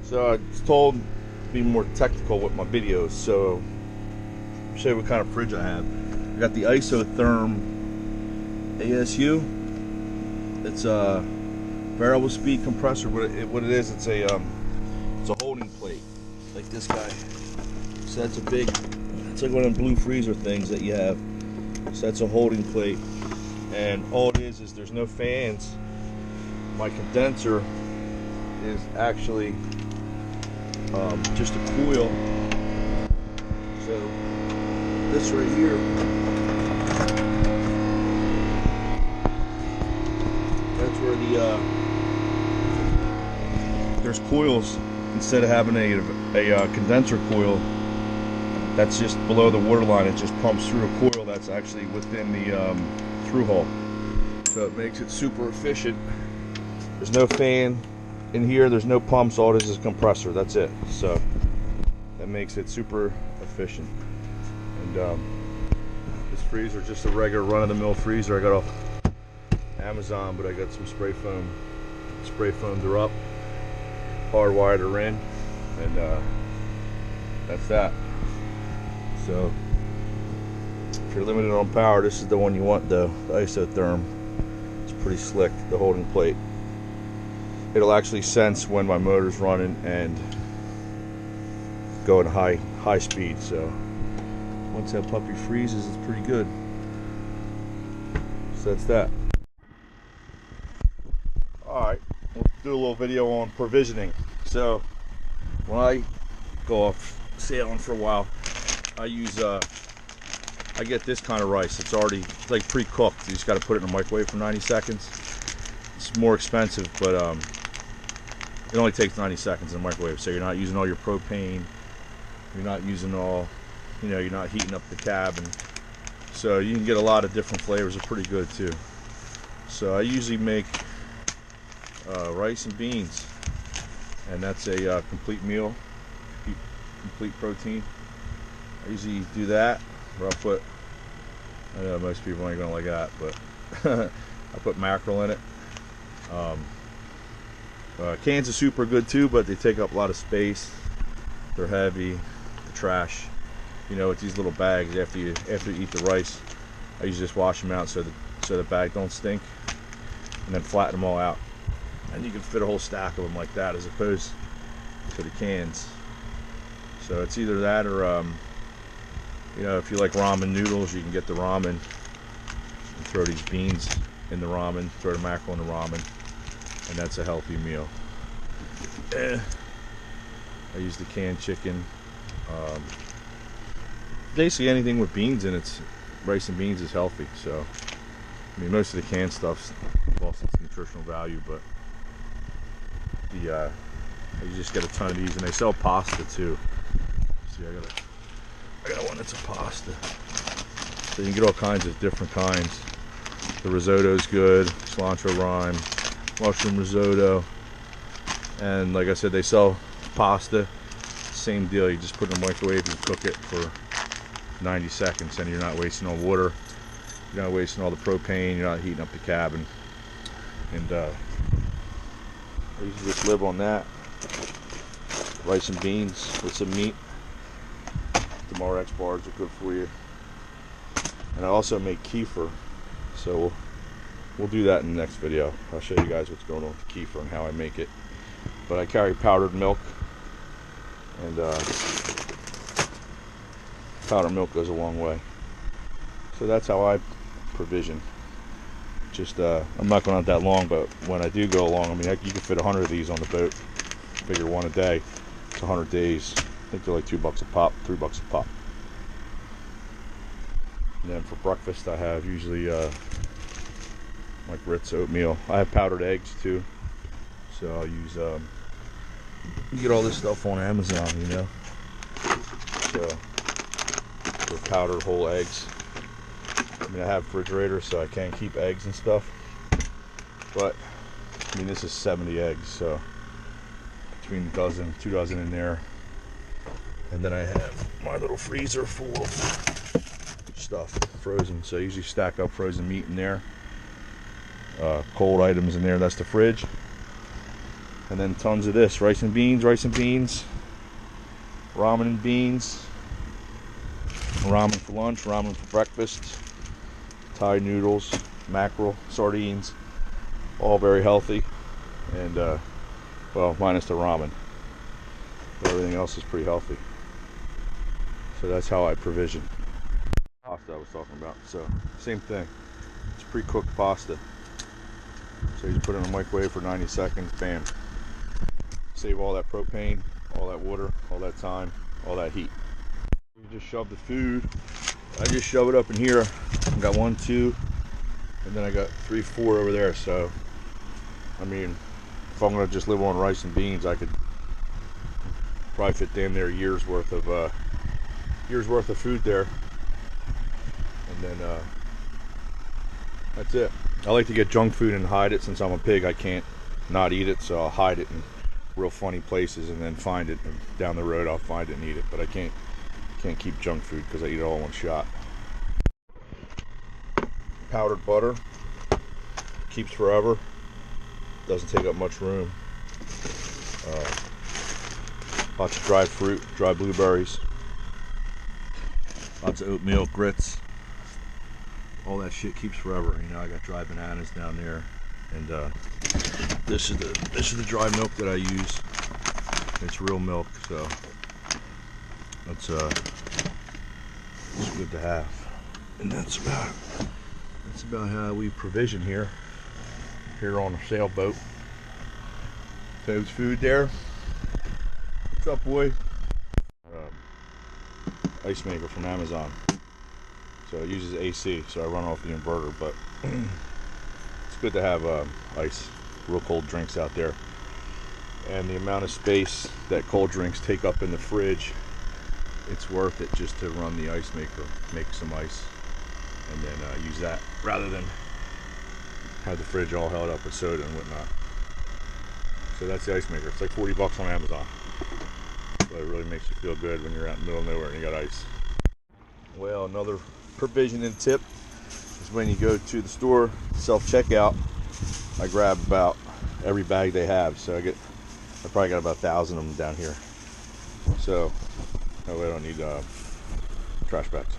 So I was told to be more technical with my videos, so I'll show you what kind of fridge I have. I got the Isotherm ASU. It's a variable speed compressor. What it is, it's a holding plate like this guy. So that's a big, it's like one of them blue freezer things that you have. So that's a holding plate, and all it is there's no fans. My condenser is actually just a coil. So this right here, that's where the there's coils. Instead of having a condenser coil that's just below the water line, it just pumps through a coil that's actually within the through hole. So it makes it super efficient. There's no fan in here, there's no pumps, all this is a compressor, that's it. So that makes it super efficient. And this freezer is just a regular run-of-the-mill freezer I got off Amazon, but I got some spray foam. Spray foamed her up, hardwired her in, and that's that. So if you're limited on power, this is the one you want though, the Isotherm. It's pretty slick, the holding plate. It'll actually sense when my motor's running and go at high speed. So once that puppy freezes, it's pretty good. So that's that. Alright, we'll do a little video on provisioning. So when I go off sailing for a while, I use I get this kind of rice. It's already like pre-cooked. You just got to put it in the microwave for 90 seconds. It's more expensive, but it only takes 90 seconds in the microwave, so you're not using all your propane, you're not using all, you're not heating up the cabin, so you can get a lot of different flavors. Are pretty good too. So I usually make rice and beans, and that's a complete meal, complete protein. I usually do that, or I'll put, I know most people ain't gonna like that, but I put mackerel in it. Cans of soup are good too, but they take up a lot of space. They're heavy, they're trash. With these little bags, after you eat the rice, I usually just wash them out so the bag don't stink, and then flatten them all out. And you can fit a whole stack of them like that, as opposed to the cans. So it's either that, or if you like ramen noodles, you can get the ramen and throw these beans in the ramen, throw the mackerel in the ramen, and that's a healthy meal. I use the canned chicken. Basically anything with beans in it, rice and beans, is healthy. So most of the canned stuff's lost its nutritional value, but you just get a ton of these, and they sell pasta too. See, I got one that's a pasta. So you can get all kinds of different kinds. The risotto's good, cilantro lime, mushroom risotto, and like I said, they sell pasta. Same deal. You just put it in the microwave and cook it for 90 seconds, and you're not wasting all water, you're not wasting all the propane, you're not heating up the cabin. And I usually just live on that. Rice and beans with some meat. The Mar-X bars are good for you. And I also make kefir, so we'll do that in the next video. I'll show you guys what's going on with the kefir and how I make it. But I carry powdered milk, and powdered milk goes a long way. So that's how I provision. Just I'm not going out that long, but when I do go along, you can fit 100 of these on the boat. Figure one a day. It's 100 days. I think they're like $2 a pop, $3 a pop. And then for breakfast, I have usually my grits, oatmeal. I have powdered eggs too, so I'll use. You get all this stuff on Amazon, So for powdered whole eggs. I have a refrigerator, so I can't keep eggs and stuff. But this is 70 eggs, so between a dozen, 2 dozen in there. And then I have my little freezer full of stuff, frozen. So I usually stack up frozen meat in there. Cold items in there, that's the fridge. And then tons of this, rice and beans, ramen and beans, ramen for lunch, ramen for breakfast, Thai noodles, mackerel, sardines, all very healthy, and well, minus the ramen, but everything else is pretty healthy. So that's how I provision. Pasta I was talking about, so same thing. It's pre-cooked pasta. So you just put it in the microwave for 90 seconds, bam. Save all that propane, all that water, all that time, all that heat. You just shove the food. I just shove it up in here. I got 1, 2, and then I got 3, 4 over there. So, I mean, if I'm gonna just live on rice and beans, I could probably fit damn near a year's worth of food there. And then that's it. I like to get junk food and hide it. Since I'm a pig, I can't not eat it, so I'll hide it in real funny places and then find it, and down the road I'll find it and eat it. But I can't keep junk food because I eat it all in one shot. Powdered butter keeps forever, doesn't take up much room. Lots of dried fruit, dry blueberries, lots of oatmeal, grits, all that shit keeps forever. You know, I got dry bananas down there, and this is the dry milk that I use. It's real milk, so it's good to have. And that's about how we provision here on a sailboat. Toad's food there. What's up, boy? Ice maker from Amazon. So it uses AC, so I run off the inverter, but it's good to have ice, real cold drinks out there. And the amount of space that cold drinks take up in the fridge, it's worth it just to run the ice maker, make some ice, and then use that rather than have the fridge all held up with soda and whatnot. So that's the ice maker. It's like 40 bucks on Amazon. But it really makes you feel good when you're out in the middle of nowhere and you got ice. Well, another provisioning tip is when you go to the store, self-checkout, I grab about every bag they have. So I probably got about 1,000 of them down here. So that way I don't need trash bags.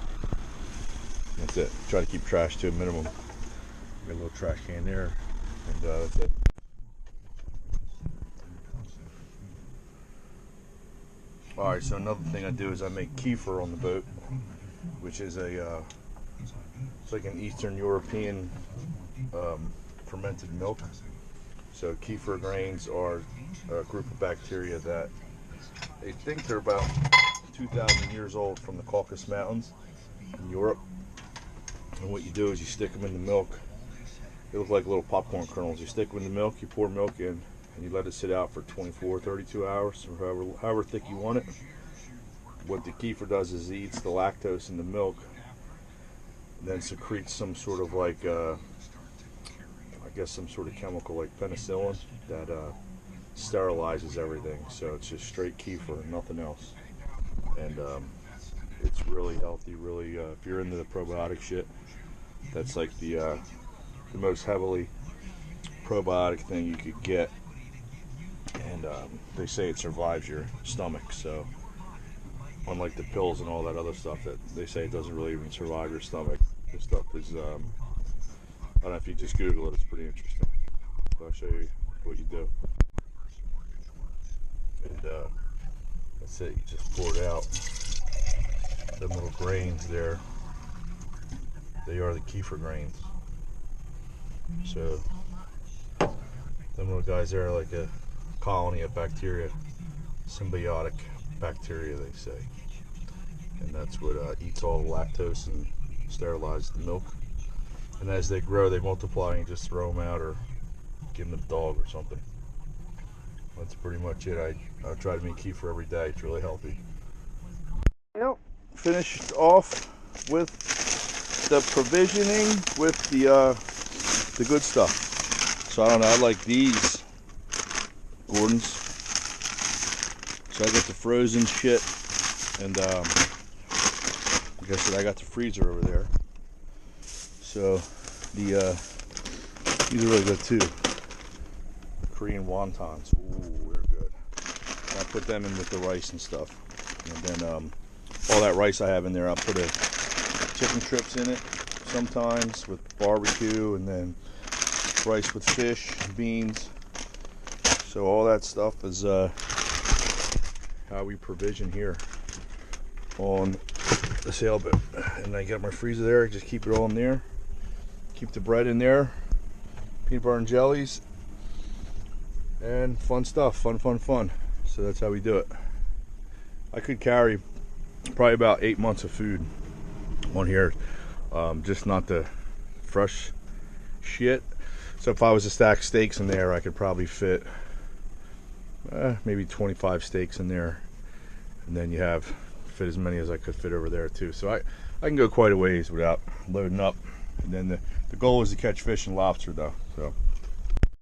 That's it. Try to keep trash to a minimum. Got a little trash can there, and that's it. Alright, so another thing I do is I make kefir on the boat, which is it's like an Eastern European fermented milk. So kefir grains are a group of bacteria that they think they're about 2,000 years old from the Caucasus Mountains in Europe. And what you do is you stick them in the milk. They look like little popcorn kernels. You stick them in the milk, you pour milk in, and you let it sit out for 24, 32 hours, or however thick you want it. What the kefir does is it eats the lactose in the milk, and then secretes some sort of like, I guess some sort of chemical like penicillin that sterilizes everything. So it's just straight kefir and nothing else. And it's really healthy, really, if you're into the probiotic shit, that's like the most heavily probiotic thing you could get. And they say it survives your stomach, so unlike the pills and all that other stuff that they say it doesn't really even survive your stomach, this stuff is, I don't know, if you just Google it, it's pretty interesting. So I'll show you what you do. And that's it, you just pour it out. Them little grains there, they are the kefir grains. So them little guys there are like a colony of bacteria, symbiotic bacteria they say, and that's what eats all the lactose and sterilizes the milk. And as they grow, they multiply, and you just throw them out or give them to the dog or something. That's pretty much it. I try to make kefir every day. It's really healthy. Well, finished off with the provisioning with the good stuff. So I don't know, I like these Gordons. So I got the frozen shit, and like I said, I got the freezer over there. So these are really good too. Korean wontons. Ooh. put them in with the rice and stuff. And then all that rice I have in there, I'll put chicken strips in it sometimes with barbecue, and then rice with fish, beans. So all that stuff is how we provision here on the Sailboat. And I got my freezer there, I just keep it all in there. Keep the bread in there, peanut butter and jellies, and fun stuff, fun. So that's how we do it. I could carry probably about 8 months of food on here, just not the fresh shit. So if I was to stack steaks in there, I could probably fit maybe 25 steaks in there, and then you have fit as many as I could fit over there too. So I can go quite a ways without loading up. And then the goal is to catch fish and lobster though. So